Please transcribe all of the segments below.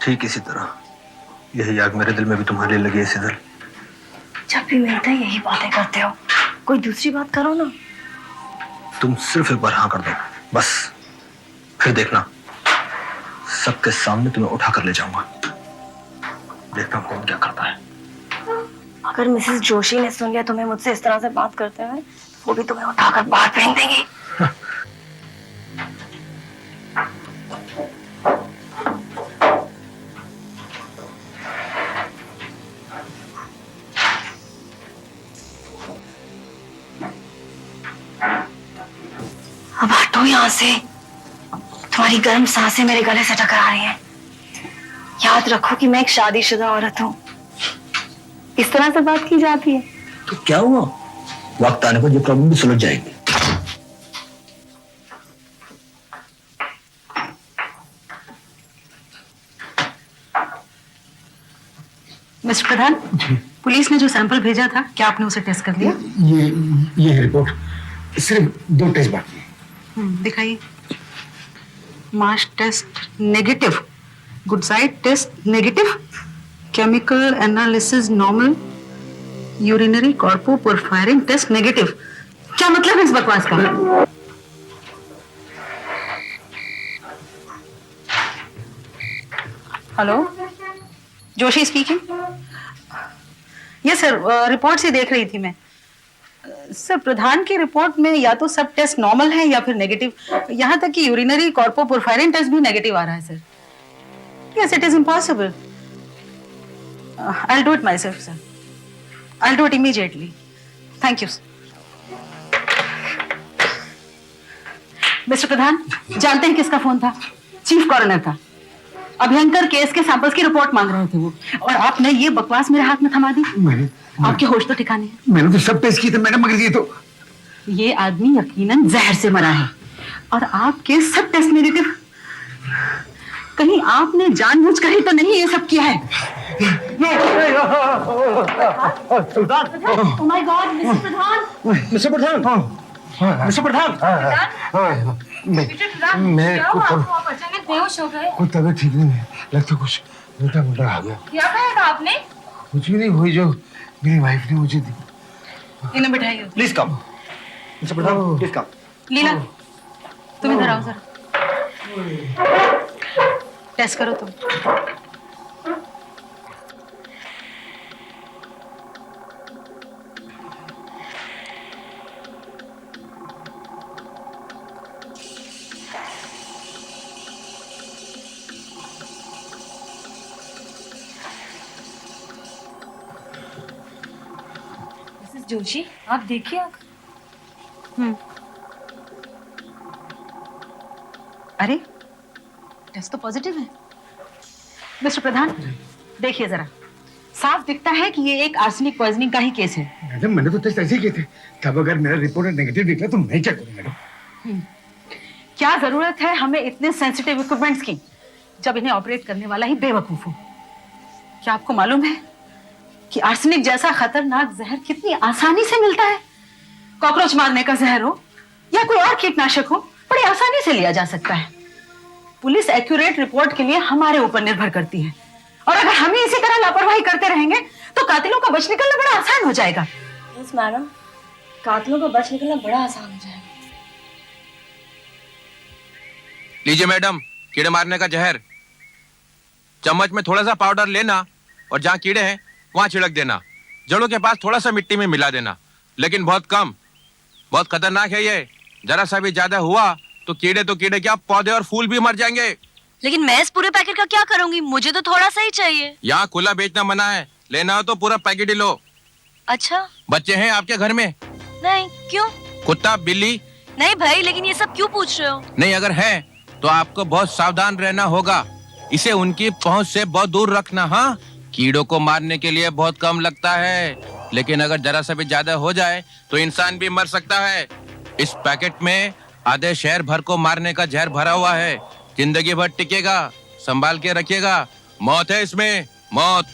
ठीक इसी तरह यही आग मेरे दिल में भी तुम्हारे लिए लगी है सिदल। जब भी मिलते हैं यही बातें करते हो, कोई दूसरी बात करो ना। तुम सिर्फ एक बार हाँ कर दो बस, फिर देखना सबके सामने तुम्हें उठा कर ले जाऊंगा। देखता हूं कौन क्या करता है। अगर मिसेस जोशी ने सुन लिया तुम्हें मुझसे इस तरह से बात करते हुए, वो भी तुम्हें उठाकर बाहर फेंक देंगी। अब हटो यहाँ से, तुम्हारी गर्म सांसें मेरे गले से टकरा रही हैं। याद रखो कि मैं एक शादीशुदा औरत हूँ। इस तरह से बात की जाती है तो क्या हुआ, वक्त आने पर ये प्रॉब्लम भी सुलझ जाएगी। मिस्टर प्रधान, पुलिस ने जो सैंपल भेजा था, क्या आपने उसे टेस्ट कर लिया? ये रिपोर्ट, सिर्फ 2 टेस्ट बाकी है। दिखाइए। Mass test negative, Gutzeit test negative, chemical analysis normal, urinary coproporphyrin test negative. क्या मतलब है इस बकवास का? Hello, Joshi speaking. Yes sir, report से देख रही थी मैं। सर, प्रधान की रिपोर्ट में या तो सब टेस्ट नॉर्मल है या फिर नेगेटिव, यहाँ तक कि यूरिनरी कॉर्पोपोरफायरिन टेस्ट भी नेगेटिव आ रहा है sir. Yes, it is impossible. I will do it myself sir, I will do it immediately. Thank you sir. Mister Pradhan, जानते हैं किसका फोन था? चीफ कॉरोनर का। अभयंकर केस के सैंपल्स की रिपोर्ट मांग रहे थे वो, और आपने ये बकवास मेरे हाथ में थमा दी। आपके होश तो ठिकाने हैं। मैंने तो सब टेस्ट किए थे मैडम, मगर ये आदमी यकीनन जहर से मरा है, और आपके सब टेस्ट नेगेटिव। कहीं आपने जानबूझकर ही तो नहीं ये सब किया है? Oh my God, mister Pradhan. Mister Pradhan, mister Pradhan, मैं आप अचानक बेहोश हो गए। कोई तबीयत ठीक नहीं है, लगता कुछ उल्टा पुल्टा आ गया। क्या कहा था आपने? कुछ भी नहीं, हुई जो मेरी वाइफ ने मुझे दी। इन्हें बिठाइए। Please come mister Pradhan, please come. Leela, तुम इधर आओ जरा। टेस्ट करो तुम। मिसेस जोशी, आप देखिए। अरे, टेस्ट तो पॉजिटिव है। मिस्टर प्रधान, देखिए जरा, साफ दिखता है कि ये एक आर्सेनिक पॉइजनिंग का ही केस है। मैडम, मैंने तो टेस्ट ऐसे ही किए थे, तब अगर मेरा रिपोर्ट नेगेटिव निकला तो मैं क्या करूं मैडम? क्या जरूरत है हमें इतने सेंसिटिव इक्विपमेंट्स की, जब इन्हें ऑपरेट करने वाला ही बेवकूफ हो? क्या आपको मालूम है कि आर्सेनिक जैसा खतरनाक जहर कितनी आसानी से मिलता है? कॉकरोच मारने का जहर हो या कोई और कीटनाशक हो, बड़ी आसानी से लिया जा सकता है। पुलिस एक्यूरेट रिपोर्ट के लिए हमारे ऊपर निर्भर करती है, और अगर हम ही इसी तरह लापरवाही करते रहेंगे तो कातिलों का बच निकलना बड़ा आसान हो जाएगा। यस मैडम, कातिलों का बच निकलना बड़ा आसान हो जाएगा। लीजिए मैडम, कीड़े मारने का जहर। चम्मच में थोड़ा सा पाउडर लेना और जहाँ कीड़े हैं वहां छिड़क देना। जड़ों के पास थोड़ा सा मिट्टी में मिला देना, लेकिन बहुत कम। बहुत खतरनाक है ये, जरा सा भी ज्यादा हुआ तो कीड़े क्या, पौधे और फूल भी मर जाएंगे। लेकिन मैं इस पूरे पैकेट का क्या करूंगी? मुझे तो थोड़ा सा ही चाहिए। यहाँ खुला बेचना मना है, लेना हो तो पूरा पैकेट ही लो। अच्छा, बच्चे हैं आपके घर में? नहीं। क्यों? कुत्ता बिल्ली? नहीं भाई, लेकिन ये सब क्यों पूछ रहे हो? नहीं, अगर है तो आपको बहुत सावधान रहना होगा। इसे उनकी पहुंच से बहुत दूर रखना। हाँ, कीड़ों को मारने के लिए बहुत कम लगता है, लेकिन अगर जरा सा भी ज्यादा हो जाए तो इंसान भी मर सकता है। इस पैकेट में आधे शहर भर को मारने का जहर भरा हुआ है। जिंदगी भर टिकेगा, संभाल के रखिएगा। मौत है इसमें, मौत।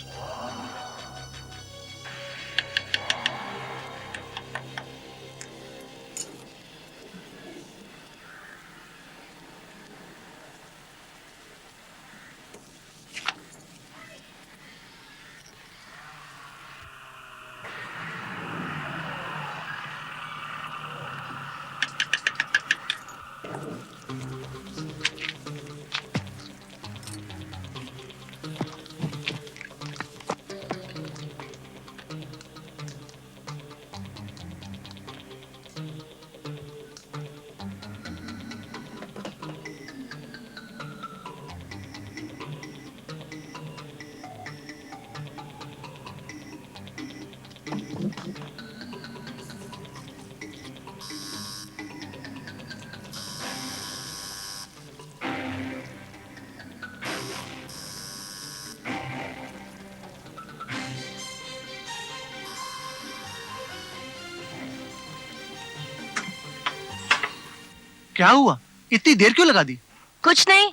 क्या हुआ? इतनी देर क्यों लगा दी? कुछ नहीं,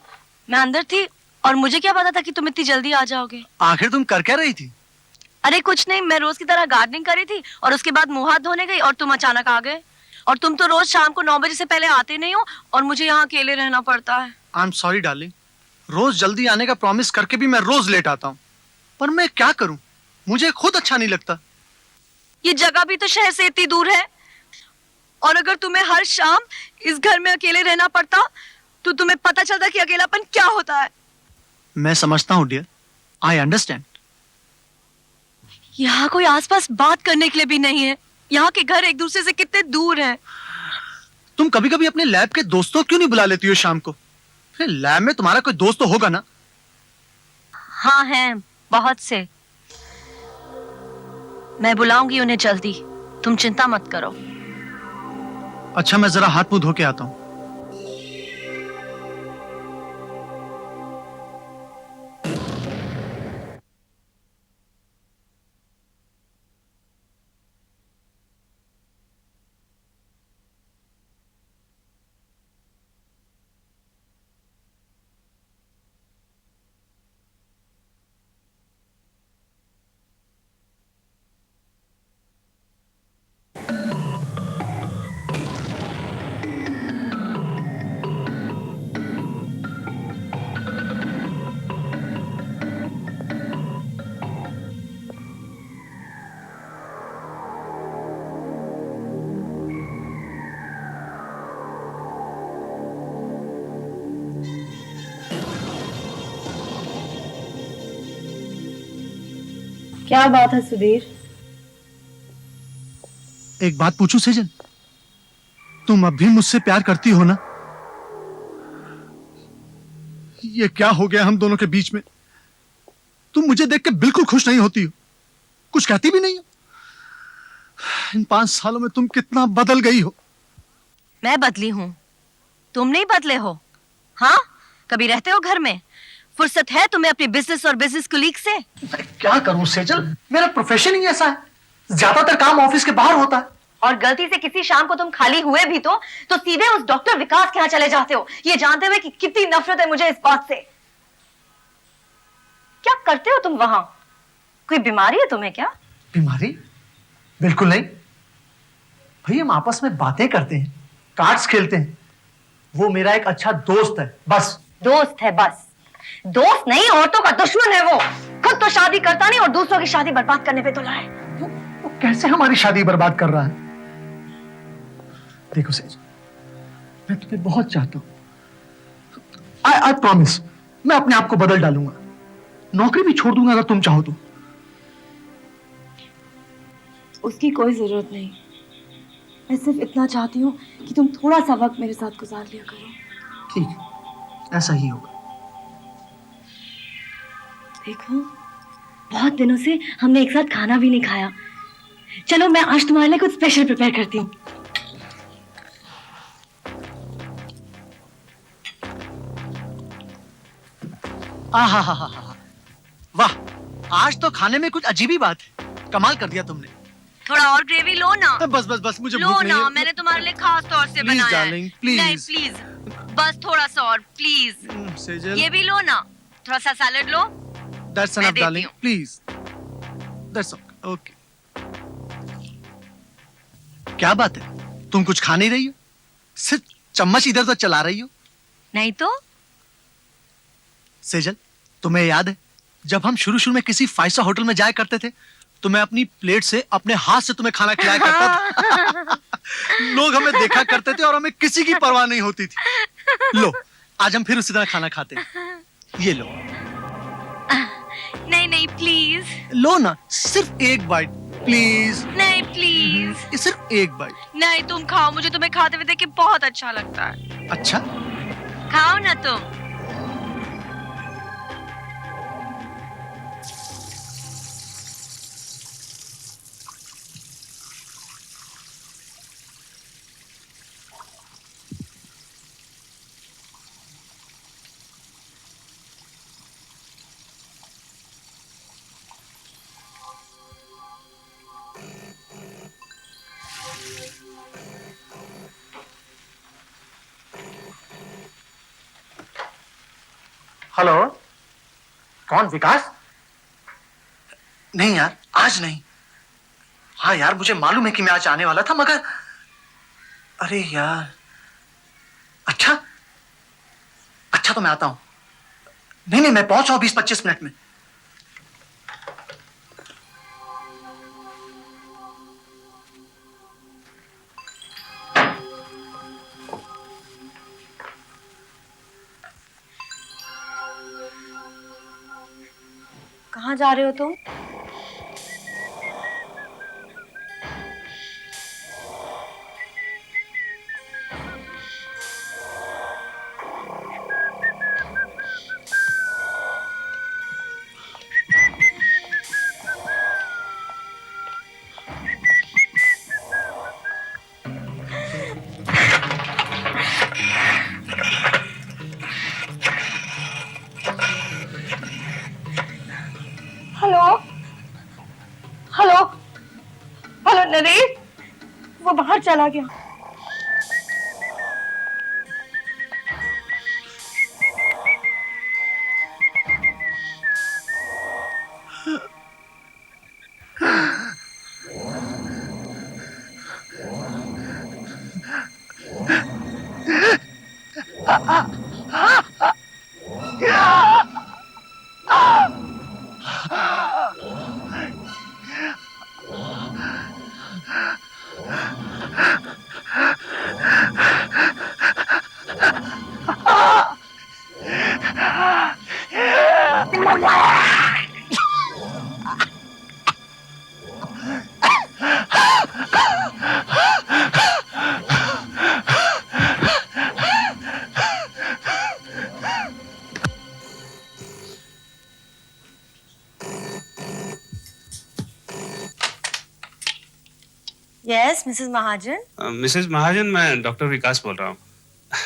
मैं अंदर थी और मुझे क्या पता था कि तुम इतनी जल्दी आ जाओगे। आखिर तुम कर क्या रही थी? अरे कुछ नहीं, मैं रोज की तरह गार्डनिंग कर रही थी और उसके बाद मुंह हाथ धोने गई और तुम अचानक आ गए। और तुम तो रोज शाम को 9 बजे से पहले आते नहीं हो और मुझे यहाँ अकेले रहना पड़ता है। आई एम सॉरी डार्लिंग, रोज जल्दी आने का प्रॉमिस करके भी मैं रोज लेट आता हूँ, पर मैं क्या करूँ, मुझे खुद अच्छा नहीं लगता। ये जगह भी तो शहर से इतनी दूर है और अगर तुम्हें हर शाम इस घर में अकेले रहना पड़ता तो तुम्हें पता चलता कि अकेलापन क्या होता है। मैं समझता हूँ डियर, आई अंडरस्टैंड। यहाँ कोई आसपास बात करने के लिए भी नहीं है। यहाँ के घर एक दूसरे से कितने दूर हैं। तुम कभी कभी अपने लैब के दोस्तों क्यों नहीं बुला लेती हो शाम को? लैब में तुम्हारा कोई दोस्त तो होगा ना? हाँ हैं, बहुत से। मैं बुलाऊंगी उन्हें जल्दी, तुम चिंता मत करो। अच्छा, मैं जरा हाथ मुंह धो के आता हूँ। क्या बात है सुधीर? एक बात पूछूं सेजल, तुम अब भी मुझसे प्यार करती हो ना? ये क्या हो गया हम दोनों के बीच में? तुम मुझे देख के बिल्कुल खुश नहीं होती हो, कुछ कहती भी नहीं हो। इन 5 सालों में तुम कितना बदल गई हो। मैं बदली हूँ, तुम नहीं बदले हो। हाँ, कभी रहते हो घर में? फुर्सत है तुम्हें अपने बिजनेस और बिजनेस कुलीग से? मैं क्या करूं सेजल, मेरा प्रोफेशन ही ऐसा है, ज्यादातर काम ऑफिस के बाहर होता है। और गलती से किसी शाम को तुम खाली हुए भी तो सीधे उस डॉक्टर विकास के यहाँ चले जाते हो, ये जानते हुए कि कितनी नफरत है मुझे इस बात से। क्या करते हो तुम वहां? कोई बीमारी है तुम्हें क्या? बीमारी? बिल्कुल नहीं भाई, हम आपस में बातें करते हैं, कार्ड्स खेलते हैं। वो मेरा एक अच्छा दोस्त है, बस। दोस्त है बस? दोस्त नहीं, औरतों का दुश्मन है वो। खुद तो शादी करता नहीं और दूसरों की शादी बर्बाद करने पे तुला है। वो कैसे हमारी शादी बर्बाद कर रहा है? देखो सेज, मैं तुम्हें बहुत चाहता हूं। आई प्रॉमिस, मैं अपने आप को बदल डालूंगा, नौकरी भी छोड़ दूंगा अगर तुम चाहो तो। उसकी कोई जरूरत नहीं, मैं सिर्फ इतना चाहती हूँ कि तुम थोड़ा सा वक्त मेरे साथ गुजार लिया करो। ठीक है, ऐसा ही होगा। देखो, बहुत दिनों से हमने एक साथ खाना भी नहीं खाया। चलो मैं आज तुम्हारे लिए कुछ स्पेशल प्रिपेयर करती हूँ। वाह, आज तो खाने में कुछ अजीब ही बात है। कमाल कर दिया तुमने। थोड़ा और ग्रेवी लो ना। बस मुझे लो भूख नहीं ना, है। मैंने तुम्हारे लिए खास तौर से Please, बनाया darling, है। please. नहीं प्लीज, बस थोड़ा सा और प्लीज। सेजल, ये भी लो ना, थोड़ा सा सैलेड लो। that's मैं enough, देती darling. हूँ। Please. That's okay. क्या बात है, तुम कुछ खा नहीं रही हो? सिर्फ चम्मच इधर तो चला रही हो। नहीं तो? सेजल, तुम्हें याद है जब हम शुरू में किसी 5 स्टार होटल में जाया करते थे तो मैं अपनी प्लेट से अपने हाथ से तुम्हें खाना खिलाया करता था। लोग हमें देखा करते थे और हमें किसी की परवाह नहीं होती थी। लो, आज हम फिर उसी तरह खाना खाते हैं। ये लो। नहीं प्लीज। लो ना, सिर्फ एक बाइट प्लीज। नहीं प्लीज। सिर्फ एक बाइट। नहीं, तुम खाओ, मुझे तुम्हें खाते हुए देख के बहुत अच्छा लगता है। अच्छा, खाओ ना तुम। हेलो, कौन? विकास? नहीं यार, आज नहीं। हाँ यार, मुझे मालूम है कि मैं आज आने वाला था, मगर अरे यार, अच्छा अच्छा, तो मैं आता हूं। नहीं, मैं पहुंच रहा हूं 20-25 मिनट में। कहाँ जा रहे हो तुम? हेलो हेलो हेलो नरेश, वो बाहर चला गया। यस मिसेस महाजन। मिसेस महाजन, मैं डॉक्टर विकास बोल रहा हूँ।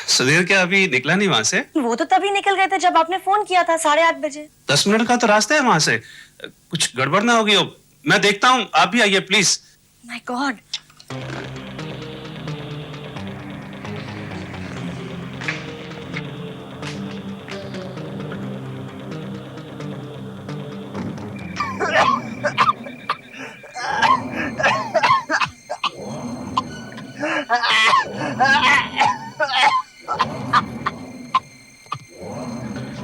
सुधीर क्या अभी निकला नहीं वहां से? वो तो तभी निकल गए थे जब आपने फोन किया था 8:30 बजे। 10 मिनट का तो रास्ता है वहां से। कुछ गड़बड़ ना होगी हो। मैं देखता हूँ, आप भी आइए please. My God.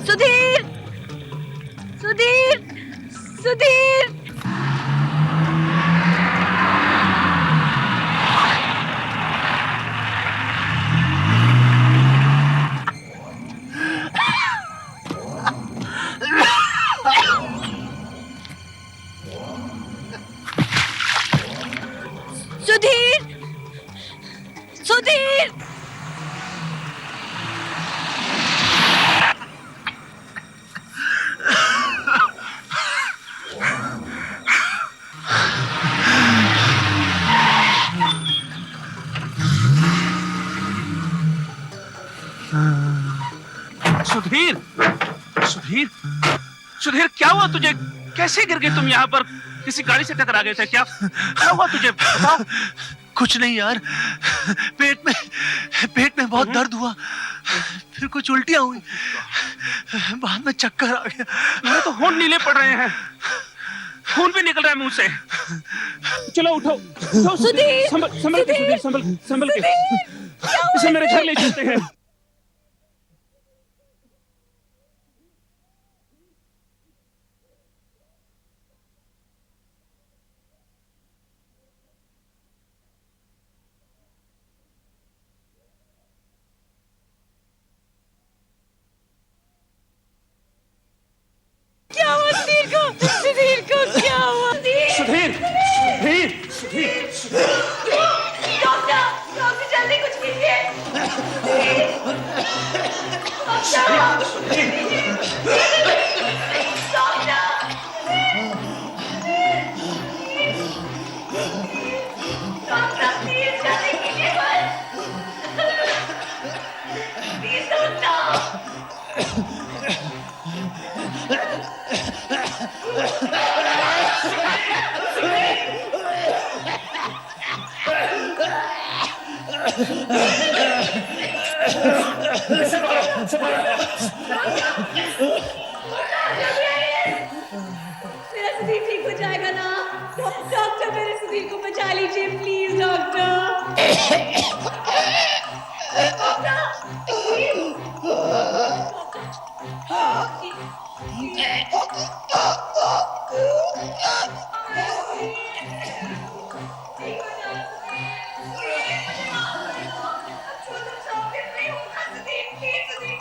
Sudhir Sudhir Sudhir, Sudhir Sudhir. Sudhir, Sudhir, Sudhir, क्या हुआ तुझे? कैसे गिर गए तुम यहाँ पर? किसी गाड़ी से टकरा गए थे क्या? क्या हुआ तुझे? बताओ। कुछ नहीं यार, पेट में बहुत दर्द हुआ, फिर कुछ उल्टियां हुई, बाद में चक्कर आ गया। मेरे तो होंठ नीले पड़ रहे हैं, खून भी निकल रहा है मुंह से। चलो उठो, उठो। सुधीर, संभल के सुधीर, संभल के। इसे मेरे घर ले चलते हैं। क्या हुआ सुधीर को? सुधीर को क्या हुआ? सुधीर, सुधीर, सुधीर। डॉक्टर, डॉक्टर जल्दी कुछ कीजिए। डॉक्टर प्लीज जल्दी कीजिए प्लीज डॉक्टर। सुधीर ठीक हो जाएगा ना? डॉक्टर मेरे सुधीर को बचा लीजिए प्लीज डॉक्टर।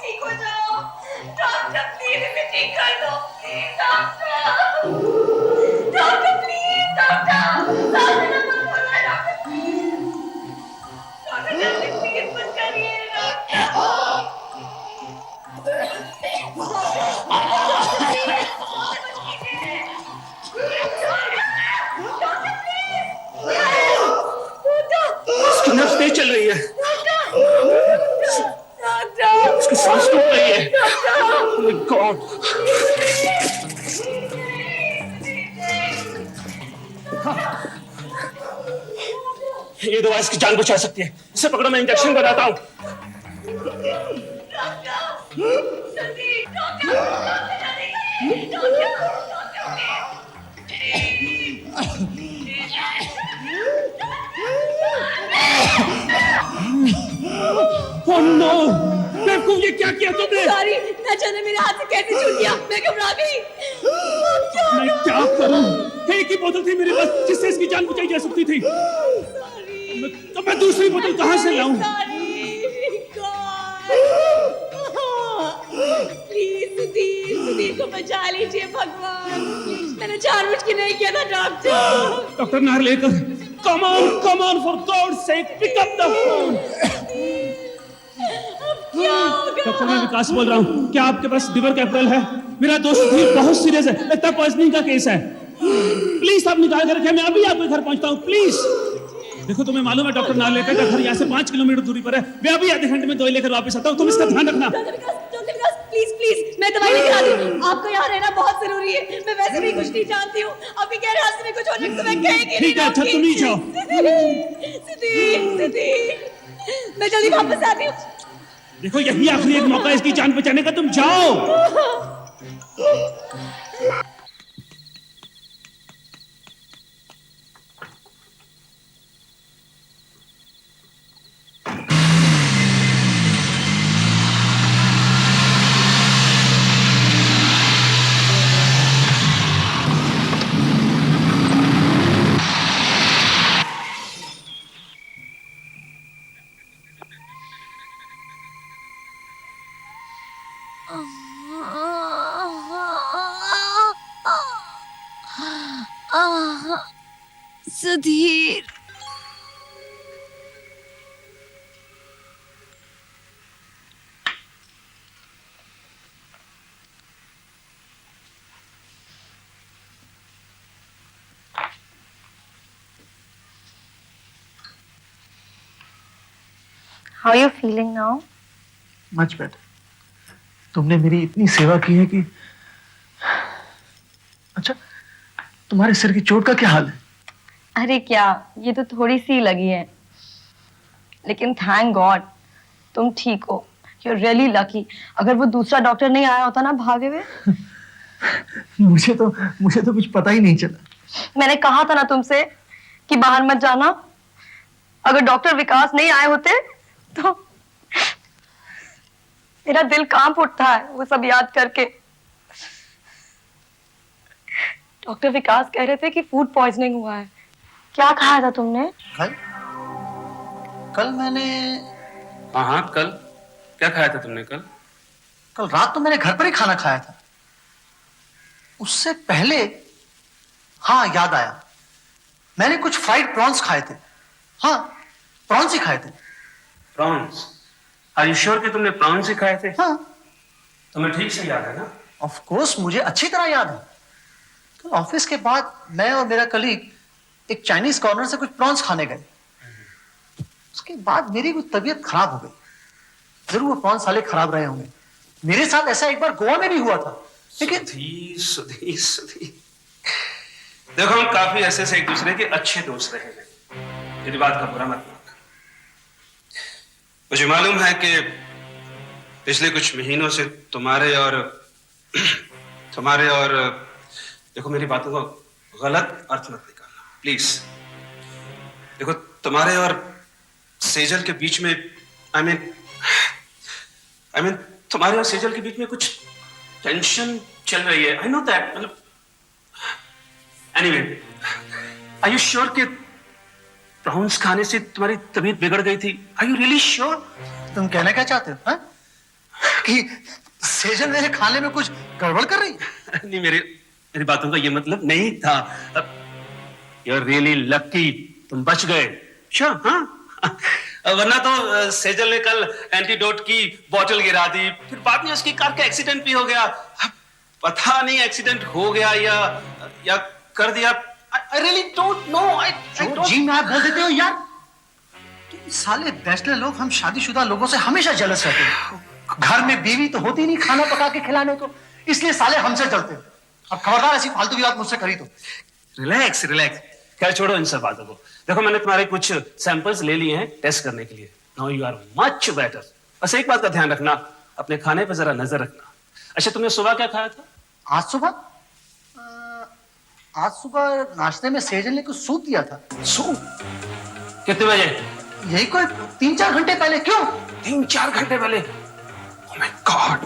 ठीक हो जाओ डॉक्टर, प्लीज इसे ठीक कर दो please doctor. Doctor please doctor, doctor जल्दी प्लीज मत करिए उसकी नब्ज तेज चल रही है, डॉक्टर। उसकी सांस टूट रही है। Oh my God! ये दवा इसकी जान बचा सकती है। इसे पकड़ो, मैं इंजेक्शन बनाता हूँ। Oh no! बेवकूफ, ये क्या किया तुमने? सॉरी, ना जाने मेरे हाथ से कैसे छूट गया, मैं घबरा गई। मैं क्या करूं? एक ही बोतल थी मेरे पास जिससे इसकी जान बचाई जा सकती थी। तो मैं दूसरी बोतल कहां से लाऊं? प्लीज सुधीर को बचा लीजिए भगवान, मैंने जानबूझ के नहीं किया था doctor. Doctor Narlekar, come on, for God's sake, pick up the phone. Doctor, मैं विकास बोल रहा हूँ। क्या आपके पास लिवर कैपिटल है? मेरा दोस्त सुधीर बहुत सीरियस है, लगता है पॉइजनिंग का केस है। प्लीज आप निकाल कर रखें, मैं अभी आपके घर पहुंचता हूँ प्लीज। देखो, तुम्हें मालूम है डॉक्टर नार्लेकर का घर यहाँ से 5 किलोमीटर दूरी पर है। मैं अभी आधे घंटे में दवाई लेकर वापस आता हूँ, तुम इसका ध्यान रखना। डॉक्टर विकास प्लीज मैं दवाई लेकर आती हूँ, आपका यहाँ रहना बहुत जरूरी है। मैं वैसे भी कुछ नहीं जानती हूँ, अभी गैर हादसे में कुछ हो जाए तो मैं कहेगी। ठीक है, अच्छा तुम नहीं जाओ। सुधीर, मैं जल्दी वापस आती हूँ। देखो, यही आखिरी एक मौका इसकी जान बचाने का, तुम जाओ। Sudhir, how are you feeling now? Much better. तुमने मेरी इतनी सेवा की है कि। अच्छा, तुम्हारे सिर की चोट का क्या हाल है? अरे क्या, ये तो थोड़ी सी लगी है, लेकिन थैंक गॉड तुम ठीक हो। You are really lucky. अगर वो दूसरा डॉक्टर नहीं आया होता ना भागे हुए। मुझे तो कुछ पता ही नहीं चला। मैंने कहा था ना तुमसे कि बाहर मत जाना। अगर डॉक्टर विकास नहीं आए होते तो मेरा दिल कांप उठता है वो सब याद करके। डॉक्टर विकास कह रहे थे कि फूड पॉइजनिंग हुआ है। क्या खाया था तुमने? कल मैंने। हाँ, कल क्या खाया था तुमने? कल रात तो मैंने घर पर ही खाना खाया था। उससे पहले, हाँ याद आया, मैंने कुछ फ्राइड प्रॉन्स खाए थे। हाँ, प्रॉन्स ही खाए थे। प्रॉन्स? आर यू श्योर कि तुमने प्रॉन्स ही खाए थे? हाँ। तुम्हें ठीक से याद है ना? ऑफ कोर्स, मुझे अच्छी तरह याद है। कल ऑफिस के बाद मैं और मेरा कलीग एक चाइनीज कॉर्नर से कुछ प्रॉन्स खाने गए। उसके बाद मेरी कुछ तबीयत खराब हो गई। जरूर वो प्रॉन्स साले खराब रहे होंगे। मेरे साथ ऐसा एक बार गोवा में भी हुआ था। लेकिन सुधीर, देखो, हम काफी ऐसे से एक दूसरे के अच्छे दोस्त रहे हैं। मेरी बात का बुरा मत मानना। मुझे मालूम है कि पिछले कुछ महीनों से तुम्हारे और देखो मेरी बातों का गलत अर्थ मत निकालना प्लीज। देखो तुम्हारे और सेजल के बीच में आई मीन तुम्हारे और सेजल के बीच में कुछ टेंशन चल रही है। I know that. मतलब एनीवे, आर यू श्योर कि प्राउंस खाने से तुम्हारी तबीयत बिगड़ गई थी? Are you really sure? तुम कहना क्या चाहते हो हा? कि सेजल मेरे खाने में कुछ गड़बड़ कर रही है? नहीं, मेरी बातों का ये मतलब नहीं था। यू आर रियली लकी, तुम बच गए। श्योर? हाँ, वरना तो सेजल ने कल एंटीडोट की बोतल गिरा दी, फिर बाद में उसकी कार का एक्सीडेंट भी हो गया। पता नहीं एक्सीडेंट हो गया या कर दिया। I really don't know. जी मैं आप बोल देते हो यार। तुम साले बैचलर लोग हम शादीशुदा लोगों से हमेशा जलस रहते हैं। घर में बीवी तो होती नहीं खाना पका के खिलाने को, इसलिए साले हमसे जलते हैं। अब खबरदार ऐसी फालतू की बात मुझसे करी तो। रिलैक्स रिलैक्स, खैर छोड़ो इन सब बातों को। देखो मैंने तुम्हारे कुछ सैंपल्स ले लिए हैं टेस्ट करने के लिए। Now you are much better. बस एक बात का ध्यान रखना, अपने खाने पर जरा नजर रखना। अच्छा, तुमने सुबह क्या खाया था? आज सुबह नाश्ते में सेजल ने कुछ सूप दिया था। सूप? कितने बजे? यही कोई 3-4 घंटे पहले। क्यों? 3-4 घंटे पहले? ओह माय गॉड,